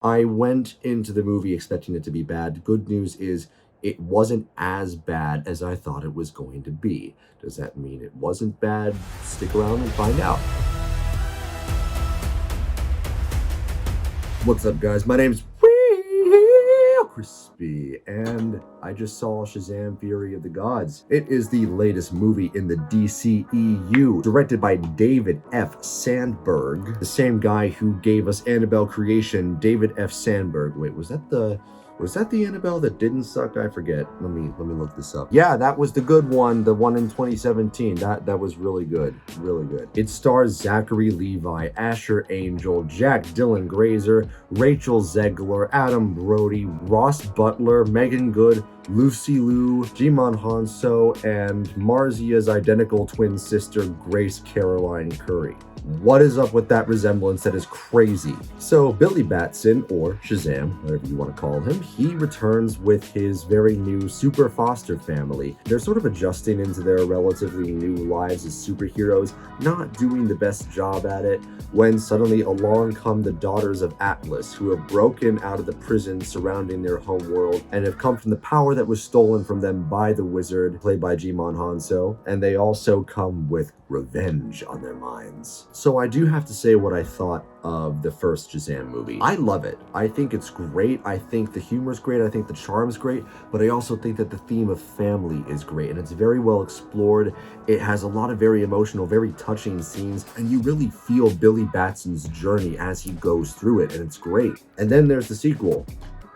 I went into the movie expecting it to be bad. Good news is it wasn't as bad as I thought it was going to be. Does that mean it wasn't bad? Stick around and find out. What's up, guys? My name's Krispy, and I just saw Shazam Fury of the Gods. It is the latest movie in the DCEU, directed by David F. Sandberg, the same guy who gave us Annabelle Creation. David F. Sandberg. Wait, was that the Annabelle that didn't suck? I forget. Let me look this up. Yeah, that was the good one, the one in 2017. That was really good. Really good. It stars Zachary Levi, Asher Angel, Dylan Grazer, Rachel Zegler, Adam Brody, Ross Butler, Meagan Good, Lucy Liu, Djimon Hounsou, and Marzia's identical twin sister, Grace Caroline Curry. What is up with that resemblance? That is crazy. So Billy Batson, or Shazam, whatever you want to call him, he returns with his very new super foster family. They're sort of adjusting into their relatively new lives as superheroes, not doing the best job at it, when suddenly along come the daughters of Atlas, who have broken out of the prison surrounding their homeworld and have come from the power that was stolen from them by the wizard, played by Djimon Hounsou, and they also come with revenge on their minds. So I do have to say what I thought of the first Shazam movie. I love it. I think it's great. I think the humor's great. I think the charm's great. But I also think that the theme of family is great, and it's very well explored. It has a lot of very emotional, very touching scenes, and you really feel Billy Batson's journey as he goes through it, and it's great. And then there's the sequel.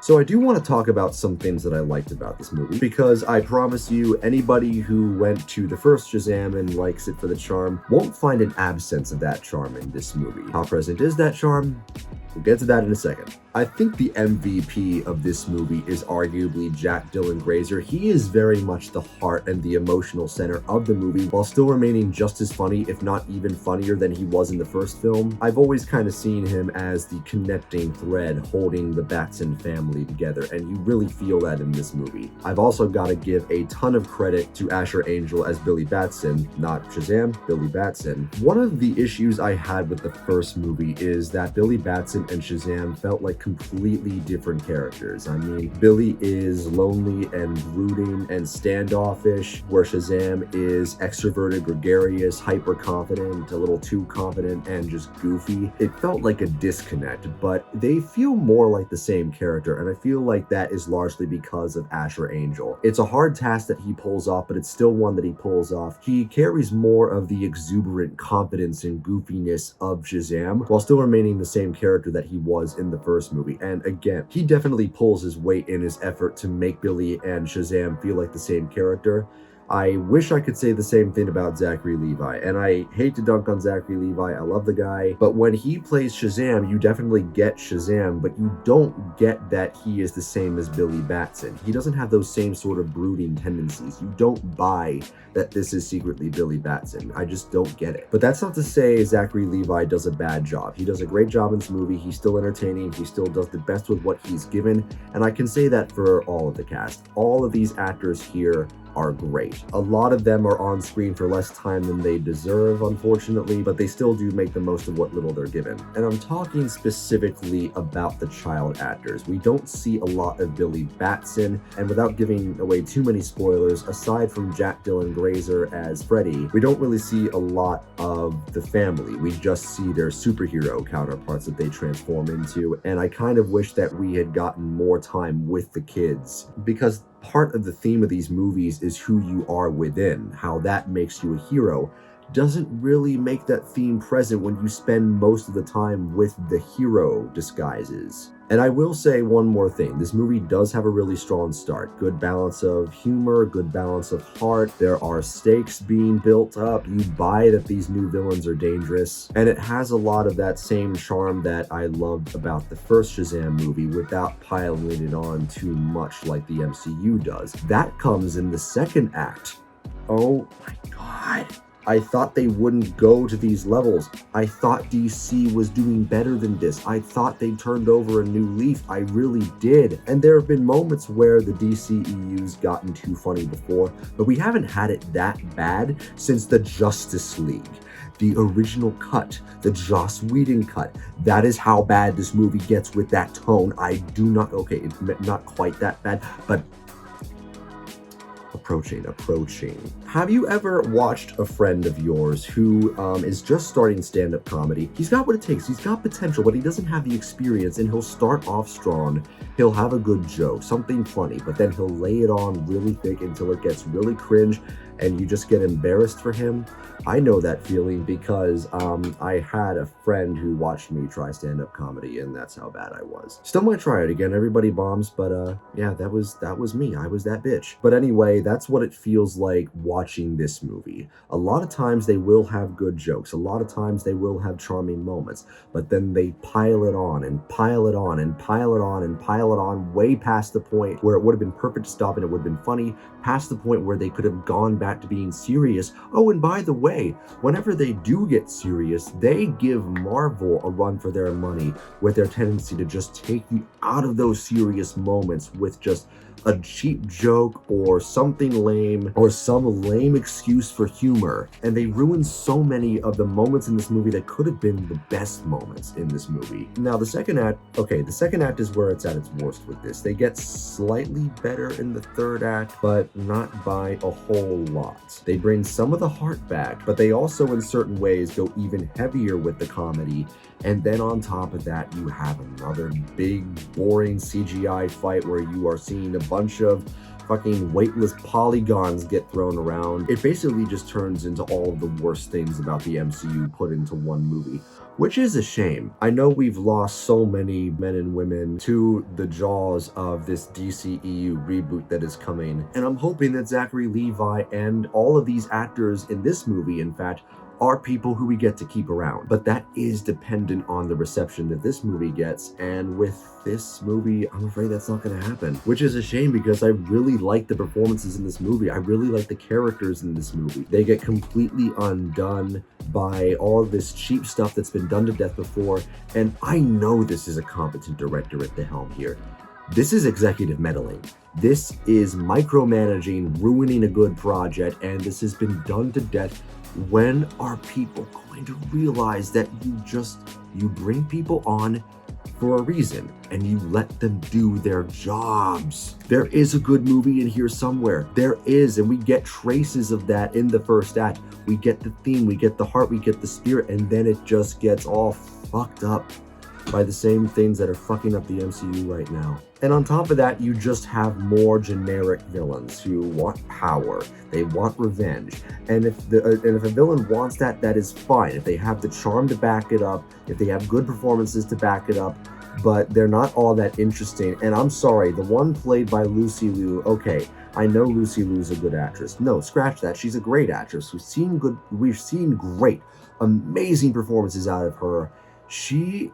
So I do want to talk about some things that I liked about this movie, because I promise you, anybody who went to the first Shazam and likes it for the charm won't find an absence of that charm in this movie. How present is that charm? We'll get to that in a second. I think the MVP of this movie is arguably Dylan Grazer. He is very much the heart and the emotional center of the movie, while still remaining just as funny, if not even funnier than he was in the first film. I've always kind of seen him as the connecting thread holding the Batson family together, and you really feel that in this movie. I've also got to give a ton of credit to Asher Angel as Billy Batson, not Shazam, Billy Batson. One of the issues I had with the first movie is that Billy Batson and Shazam felt like completely different characters. I mean, Billy is lonely and brooding and standoffish, where Shazam is extroverted, gregarious, hyper confident, a little too confident, and just goofy. It felt like a disconnect, but they feel more like the same character, and I feel like that is largely because of Asher Angel. It's a hard task that he pulls off, but it's still one that he pulls off. He carries more of the exuberant confidence and goofiness of Shazam, while still remaining the same character that he was in the first movie. And again, he definitely pulls his weight in his effort to make Billy and Shazam feel like the same character. I wish I could say the same thing about Zachary Levi, and I hate to dunk on Zachary Levi, I love the guy, but when he plays Shazam, you definitely get Shazam, but you don't get that he is the same as Billy Batson. He doesn't have those same sort of brooding tendencies. You don't buy that this is secretly Billy Batson. I just don't get it. But that's not to say Zachary Levi does a bad job. He does a great job in this movie. He's still entertaining. He still does the best with what he's given, and I can say that for all of the cast. All of these actors here are great. A lot of them are on screen for less time than they deserve, unfortunately, but they still do make the most of what little they're given. And I'm talking specifically about the child actors. We don't see a lot of Billy Batson, and without giving away too many spoilers, aside from Dylan Grazer as Freddy, we don't really see a lot of the family. We just see their superhero counterparts that they transform into, and I kind of wish that we had gotten more time with the kids, because part of the theme of these movies is who you are within, how that makes you a hero. Doesn't really make that theme present when you spend most of the time with the hero disguises. And I will say one more thing. This movie does have a really strong start. Good balance of humor, good balance of heart. There are stakes being built up. You buy that these new villains are dangerous. And it has a lot of that same charm that I loved about the first Shazam movie without piling it on too much like the MCU does. That comes in the second act. Oh my God. I thought they wouldn't go to these levels. I thought DC was doing better than this. I thought they turned over a new leaf. I really did. And there have been moments where the DCEU's gotten too funny before, but we haven't had it that bad since the Justice League. the original cut, the Joss Whedon cut. That is how bad this movie gets with that tone. I do not, okay, it's not quite that bad, but approaching. Have you ever watched a friend of yours who is just starting stand-up comedy? He's got what it takes, he's got potential, but he doesn't have the experience, and he'll start off strong. He'll have a good joke, something funny, but then he'll lay it on really thick until it gets really cringe and you just get embarrassed for him. I know that feeling because I had a friend who watched me try stand-up comedy, and that's how bad I was. Still might try it again. Everybody bombs, but yeah, that was me. I was that bitch. But anyway, that's what it feels like watching this movie. A lot of times they will have good jokes. A lot of times they will have charming moments, but then they pile it on and pile it on and pile it on and pile it on way past the point where it would have been perfect to stop and it would have been funny, past the point where they could have gone back to being serious. Oh, and by the way, whenever they do get serious, they give Marvel a run for their money with their tendency to just take you out of those serious moments with just a cheap joke or something lame or some lame excuse for humor. And they ruin so many of the moments in this movie that could have been the best moments in this movie. Now the second act is where it's at its worst with this. They get slightly better in the third act, but not by a whole lot. They bring some of the heart back, but they also in certain ways go even heavier with the comedy. And then on top of that, you have another big, boring CGI fight where you are seeing a bunch of fucking weightless polygons get thrown around. It basically just turns into all of the worst things about the MCU put into one movie, which is a shame. I know we've lost so many men and women to the jaws of this DCEU reboot that is coming, and I'm hoping that Zachary Levi and all of these actors in this movie, in fact, are people who we get to keep around. But that is dependent on the reception that this movie gets, and with this movie, I'm afraid that's not going to happen, which is a shame because I really like the performances in this movie. I really like the characters in this movie. They get completely undone by all of this cheap stuff that's been done to death before, and I know this is a competent director at the helm here. This is executive meddling. This is micromanaging, ruining a good project, and this has been done to death. When are people going to realize that you bring people on for a reason and you let them do their jobs? There is a good movie in here somewhere. There is, and we get traces of that in the first act. We get the theme, we get the heart, we get the spirit, and then it just gets all fucked up by the same things that are fucking up the MCU right now. And on top of that, you just have more generic villains who want power. They want revenge. And if a villain wants that, that is fine. If they have the charm to back it up, if they have good performances to back it up, but they're not all that interesting. And I'm sorry, the one played by Lucy Liu, okay, I know Lucy Liu's a good actress. No, scratch that. She's a great actress. We've seen great, amazing performances out of her. She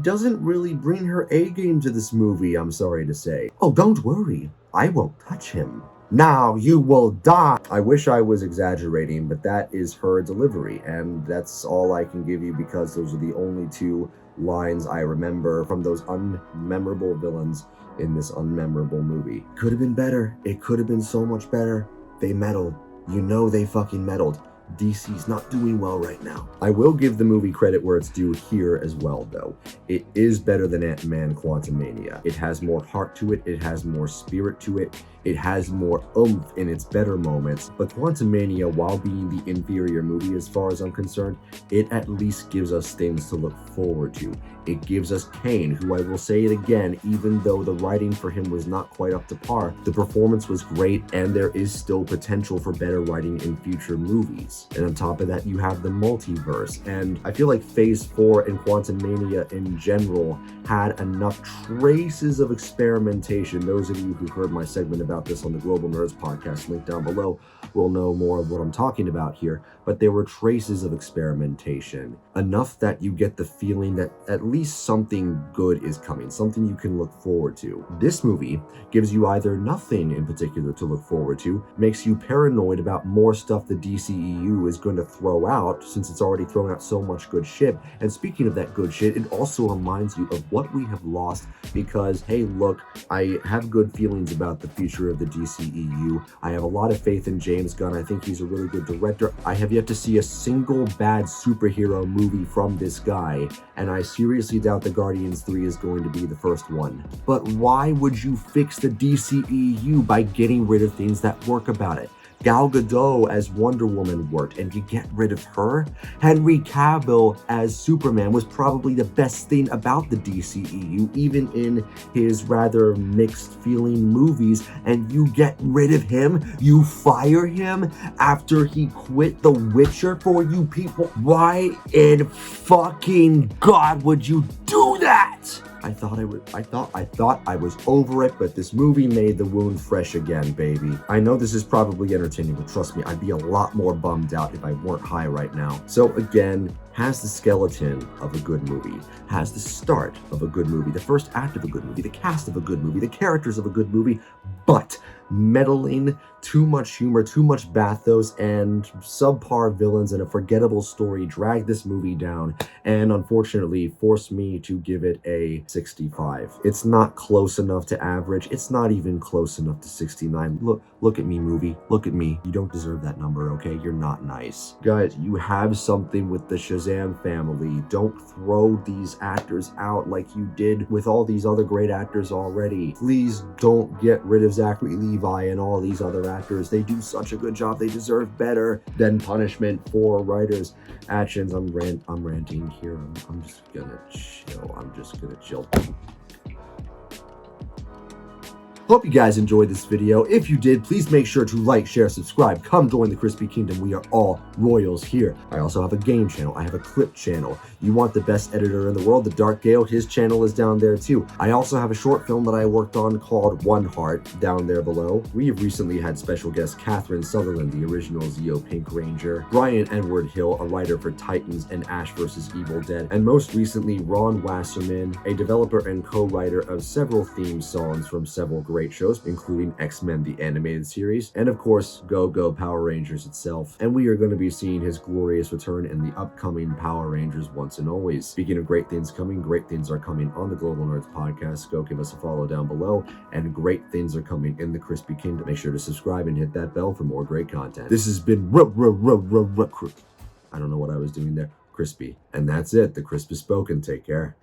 doesn't really bring her A game to this movie, I'm sorry to say. Oh, don't worry. I won't touch him. Now you will die. I wish I was exaggerating, but that is her delivery, and that's all I can give you because those are the only two lines I remember from those unmemorable villains in this unmemorable movie. Could have been better. It could have been so much better. They meddled. You know they fucking meddled. DC's not doing well right now. I will give the movie credit where it's due here as well, though. It is better than Ant-Man Quantumania. It has more heart to it. It has more spirit to it. It has more oomph in its better moments. But Quantumania, while being the inferior movie as far as I'm concerned, it at least gives us things to look forward to. It gives us Kane, who, I will say it again, even though the writing for him was not quite up to par, the performance was great, and there is still potential for better writing in future movies. And on top of that, you have the multiverse, and I feel like Phase 4 and Quantumania in general had enough traces of experimentation. Those of you who heard my segment about this on the Global Nerds podcast, linked down below, will know more of what I'm talking about here, but there were traces of experimentation. enough that you get the feeling that at least something good is coming, something you can look forward to. This movie gives you either nothing in particular to look forward to, makes you paranoid about more stuff the DCEU is going to throw out since it's already thrown out so much good shit. And speaking of that good shit, it also reminds you of what we have lost because, hey, look, I have good feelings about the future of the DCEU. I have a lot of faith in James Gunn. I think he's a really good director. I have yet to see a single bad superhero movie from this guy, and I seriously doubt the Guardians 3 is going to be the first one. But why would you fix the DCEU by getting rid of things that work about it? Gal Gadot as Wonder Woman worked, and you get rid of her? Henry Cavill as Superman was probably the best thing about the DCEU, even in his rather mixed feeling movies, and you get rid of him? You fire him after he quit The Witcher for you people? Why in fucking God would you do that? I thought I was over it, but this movie made the wound fresh again, baby. I know this is probably entertaining, but trust me, I'd be a lot more bummed out if I weren't high right now. So again, has the skeleton of a good movie, has the start of a good movie, the first act of a good movie, the cast of a good movie, the characters of a good movie, but meddling, too much humor, too much bathos, and subpar villains and a forgettable story drag this movie down and unfortunately force me to give it a 65. It's not close enough to average. It's not even close enough to 69. Look at me, movie. Look at me. You don't deserve that number, okay? You're not nice. Guys, you have something with the Shazam family. Don't throw these actors out like you did with all these other great actors already. Please don't get rid of Zachary Levi and all these other actors. They do such a good job. They deserve better than punishment for writers' actions. I'm ranting here. I'm just gonna chill. I'm just gonna chill. Hope you guys enjoyed this video. If you did, please make sure to like, share, subscribe. Come join the Krispy Kingdom. We are all royals here. I also have a game channel. I have a clip channel. You want the best editor in the world, the Dark Gale, his channel is down there too. I also have a short film that I worked on called One Heart down there below. We have recently had special guest Catherine Sutherland, the original Zeo Pink Ranger, Brian Edward Hill, a writer for Titans and Ash vs. Evil Dead, and most recently Ron Wasserman, a developer and co-writer of several theme songs from several great shows, including X-Men the Animated Series, and of course, Go Go Power Rangers itself. And we are going to be seeing his glorious return in the upcoming Power Rangers Once and Always. Speaking of great things coming, great things are coming on the Global Nerds podcast. Go give us a follow down below, and great things are coming in the Krispy Kingdom. Make sure to subscribe and hit that bell for more great content. This has been I don't know what I was doing there. Krispy. And that's it. The Krisp is spoken. Take care.